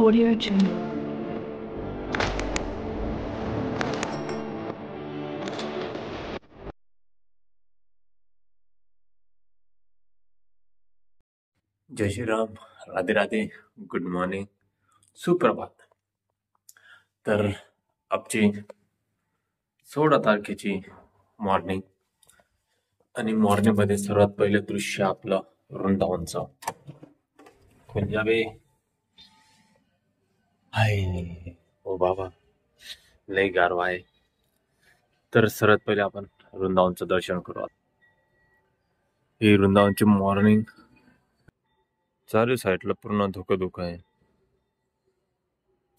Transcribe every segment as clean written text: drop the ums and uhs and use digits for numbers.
Audio Jungle. जय Shri Ram, Radhe Radhe, good morning, सुप्रभात. तर आजची 16 तारखेची मॉर्निंग आणि मॉर्निंग मध्ये सर्वात पहिले दृश्य आपलं वृंदावनचं. पंजाबे हाय ओ बाबा, लय गारवा आहे. तर सर्वात पहिले आपण वृंदावनचं दर्शन करू. ही वृंदावनची मॉर्निंग. चारी साईडला पूर्ण धुकं आहे.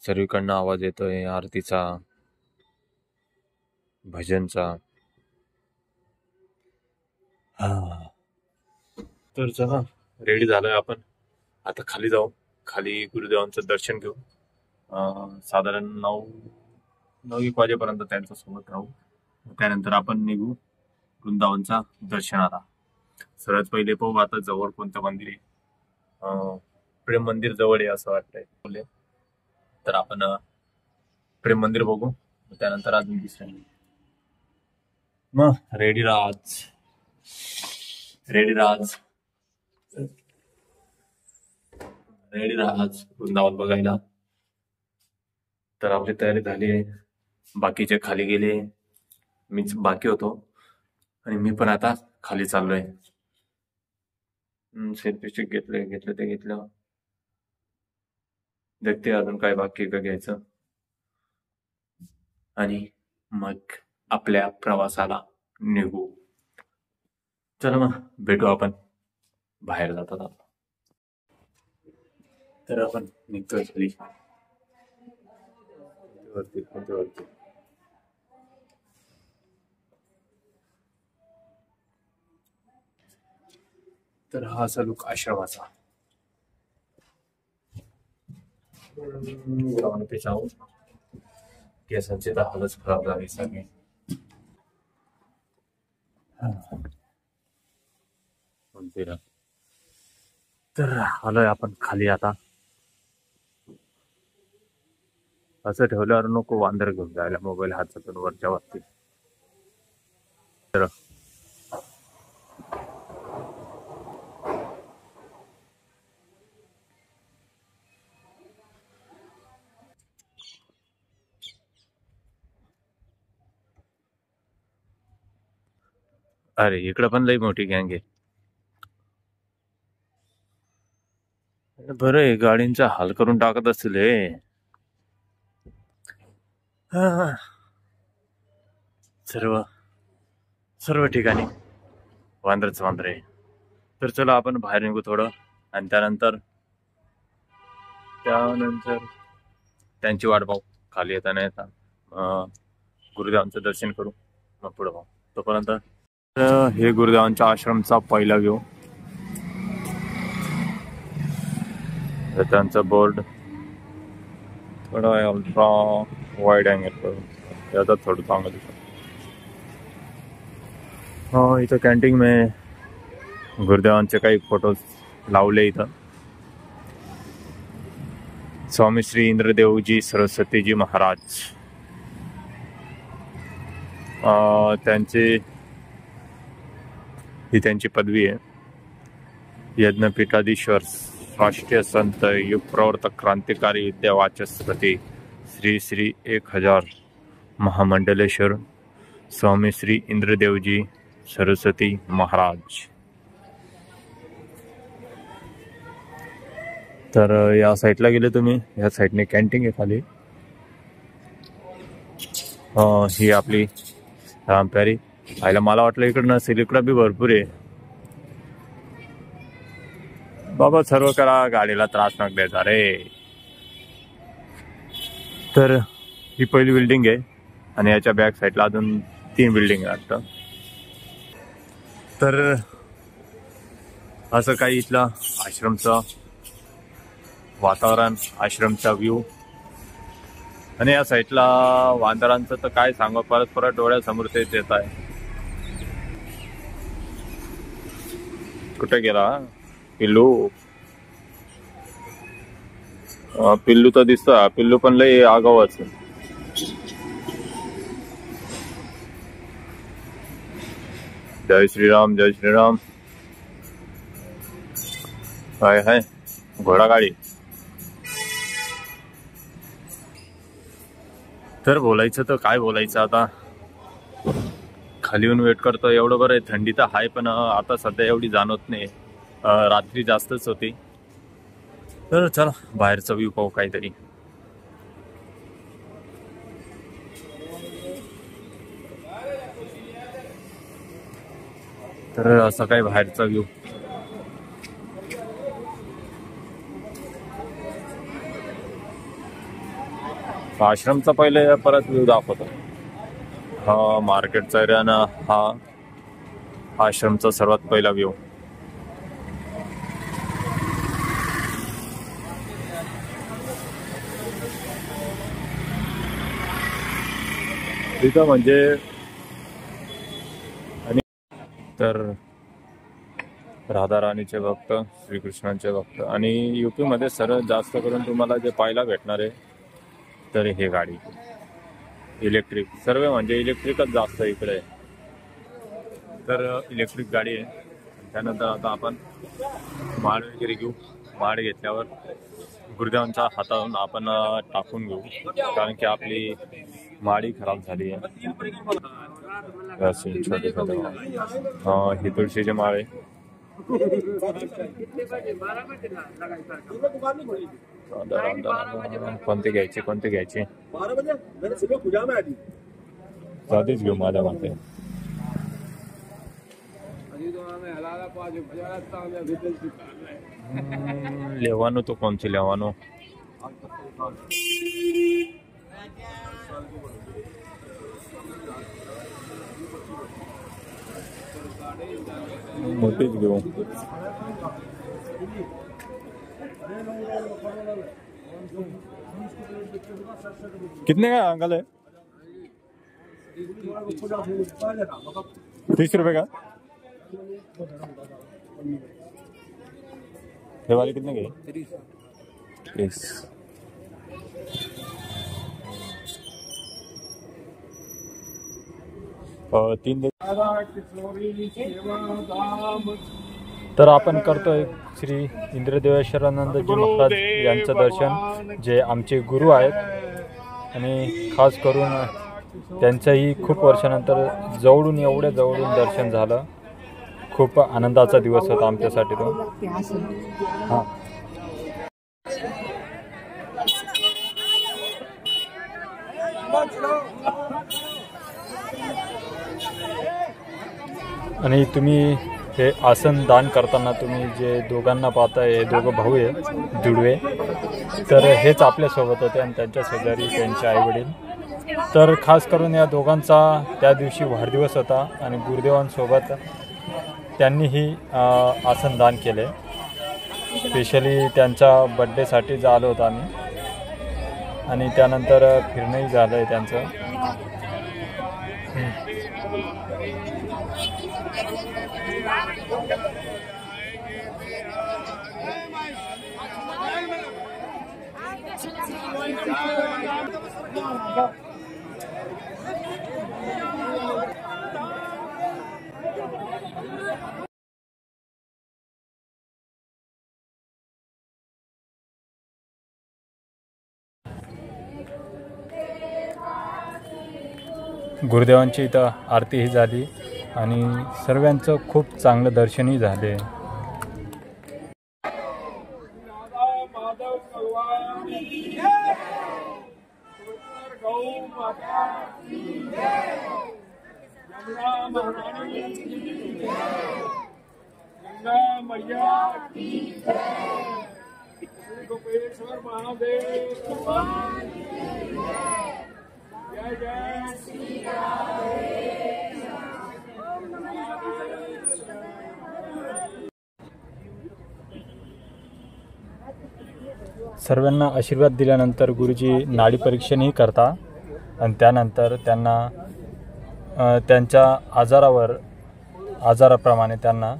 सर्वीकडनं आवाज येतोय आरतीचा, भजनचा. तर चला, रेडी झालोय आपण. आता खाली जाऊ, खाली गुरुदेवांचं दर्शन घेऊ. साधारण 9-1 वाजेपर्यंत त्यांच्या सोबत राहू. त्यानंतर आपण निघू वृंदावनच्या दर्शनाला. सर्वात पहिले पाहू आता जवळ कोणतं मंदिर आहे. प्रेम मंदिर जवळ आहे असं वाटतंय. तर आपण प्रेम मंदिर बघू, त्यानंतर अजून दुसऱ्या. मग रेडी राहाच, वृंदावन बघायला. तर आपली तयारी झाली आहे. बाकीचे खाली गेले, मीच बाकी होतो आणि मी पण आता खाली चाललोय. सेल्फी घेतलं. देखते अजून काय बाकी का घ्यायचं आणि मग आपल्या प्रवासाला निघू. चला मग भेटू आपण बाहेर जातात. तर आपण निघतोय खाली वरती. तर हा असा लुक आश्रमाचा. ग्राउंड पे जाऊन केसांची तर हालच खराब झाली सगळी. तर आलोय आपण खाली. आता असं ठेवल्यावर नको वांदर घेऊन जायला मोबाईल हातातून वरच्या वरती. तर अरे इकडं पण लई मोठी गँग आहे. बरं आहे, गाडींचा हाल करून टाकत असतील हे. सर्व ठिकाणी वांद्रच आहे. तर चला आपण बाहेर निघू थोडं आणि त्यानंतर त्यांची वाट पाहू. खाली येता गुरुदेवांचं दर्शन करू, मग पुढे पाहू. तोपर्यंत हे गुरुदेवांच्या आश्रमचा पहिला व्यू. त्यांचा बोर्ड थोडा अल्ट्रा वाईड अँगल करून याचा थोडं चांगलं दिसत. इथं कॅन्टीन में गुरुदेवांचे काही फोटोज लावले. इथं स्वामी श्री इंद्रदेवजी सरस्वतीजी महाराज, ही त्यांची पदवी आहे. यज्ञपीठाधीश्वर, राष्ट्रीय संत, युग प्रवर्तक, क्रांतिकारी, विद्यावाचस्पती श्री श्री 1000 महामंडलेश्वर स्वामी श्री इंद्रदेवजी सरस्वती महाराज. तर या साईडला गेले तुम्ही, या साईडने कॅन्टीन आहे खाली. ही आपली रामप्यारी. पाहिलं मला वाटलं इकडं नसेल, इकडं बी भरपूर आहे. बाबा सर्व करा, गाडीला त्रास नका द्यायचा रे. तर ही पहिली बिल्डिंग आहे आणि याच्या बॅक साईडला अजून 3 बिल्डिंग आहेत. तर असं काही इथलं आश्रमचं वातावरण, आश्रमचा व्ह्यू. आणि या साईडला वांदरांचं तर काय सांगू, परत डोळ्यासमोर तेच येत आहे. कुठे गेला पिल्लू? पिल्लू तर दिसतो, पिल्लू पण लय आगावाच. जय श्रीराम, जय श्रीराम. हाय हाय घोडा गाडी. तर बोलायचं तर काय बोलायचं आता, खाली येऊन वेट करतो. एवढं बरं आहे, थंडी तर आहे पण आता सध्या एवढी जाणवत नाही. रात्री जास्तच होती. तर चला बाहेरचा व्ह्यू पाहू काहीतरी. तर असं काय बाहेरचा व्ह्यू. आश्रमचा पहिले परत व्ह्यू दाखवतो. हा मार्केटचा एरिया ना, हा आश्रमचा सर्वात पहिला व्ह्यू. तिथं म्हणजे आणि तर राधा राणीचे भक्त, श्रीकृष्णांचे भक्त. आणि युपी मध्ये सर्वात जास्त करून तुम्हाला जे पाहायला भेटणार आहे तर हे गाडी इलेक्ट्रिक. सर्व म्हणजे इलेक्ट्रिकच जास्त इकडे आहे. तर इलेक्ट्रिक गाडी आहे. त्यानंतर आता आपण माड वगैरे घेऊ. माड घेतल्यावर गुरुदेवांच्या हातावरून आपण टाकून घेऊ, कारण की आपली माडी खराब झाली आहे. असे छोटे छोटे ही तुळशीचे माळ आहे. कोणते घ्यायचे, कोणते घ्यायचे साधीच घेऊ माझ्या मते. लेवानो तो कौन सी लेवानो. मोठीच घेऊ. कितने का अंकल है? 30 रुपए का. ये वाले कितने के? 30. और 3 दे. तर आपण करतोय श्री इंद्रदेवेश्वरानंदजी महाराज यांचं दर्शन, जे आमचे गुरु आहेत. आणि खास करून त्यांचंही खूप वर्षानंतर जवळून, एवढ्या जवळून दर्शन झालं. खूप आनंदाचा दिवस होता आमच्यासाठी तो. हां आणि तुम्ही हे आसन दान करताना तुम्ही जे दोघांना पाहताय, हे दोघं भाऊ आहे जुडवे. तर हेच आपल्यासोबत होते आणि त्यांच्या शेजारी त्यांचे आईवडील. तर खास करून या दोघांचा त्या दिवशी वाढदिवस होता आणि गुरुदेवांसोबत त्यांनीही आसन दान केले. स्पेशली त्यांच्या बड्डेसाठी आलो होतो आम्ही. आणि त्यानंतर फिरणंही झालं आहे त्यांचं. गुरुदेवांची इथं आरतीही झाली आणि सर्वांचं खूप चांगलं दर्शनही झाले. सर्वांना आशीर्वाद दिल्यानंतर गुरुजी नाडी परीक्षणही करता आणि त्यानंतर त्यांना त्यांच्या आजाराप्रमाणे त्यांना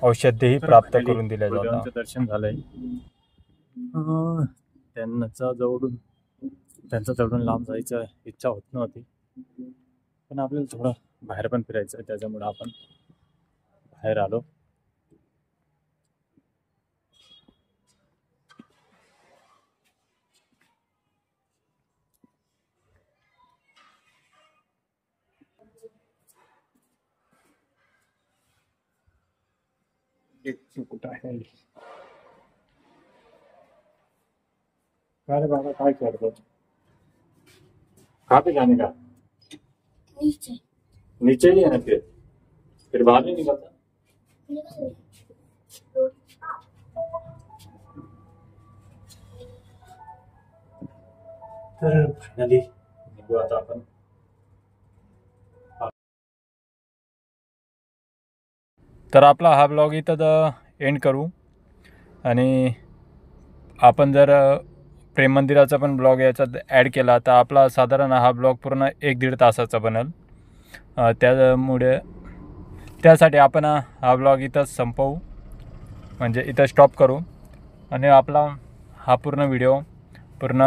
औषधही प्राप्त करून दिले जातात. दर्शन झालंय. त्यांचा जवळून लांब जायचं इच्छा होत नव्हती, पण आपल्याला थोडं बाहेर पण फिरायचं आहे, त्याच्यामुळे आपण बाहेर आलो. कुठं आहे? काय रे बाबा, काय करतो? कहाँ पे जाने का? नीचे नीचे ही है ना? फिर बाहर नहीं निकलता? निकल तर फायनली निघू आता आपण. तर आपला हा ब्लॉग इथं एंड करू. आणि आपण जर प्रेम मंदिराचा पण ब्लॉग याच्यात ॲड केला तर आपला साधारण हा ब्लॉग पूर्ण 1-1.5 तासाचा बनेल. त्यासाठी आपण हा ब्लॉग इथंच संपवू, म्हणजे इथं स्टॉप करू. आणि आपला हा पूर्ण व्हिडिओ, पूर्ण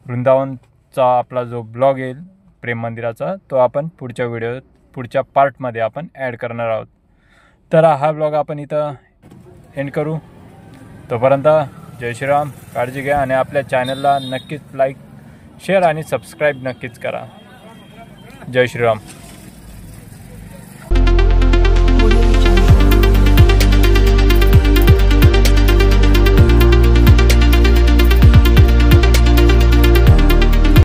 वृंदावनचा आपला जो ब्लॉग येईल प्रेम मंदिराचा, तो आपण पुढच्या पार्टमध्ये आपण ॲड करणार आहोत. तर हा ब्लॉग आपण इथं एंड करू. तोपर्यंत जय श्रीराम, काळजी घ्या आणि आपल्या चॅनलला नक्कीच लाईक, शेअर आणि सबस्क्राईब नक्कीच करा. जय श्रीराम.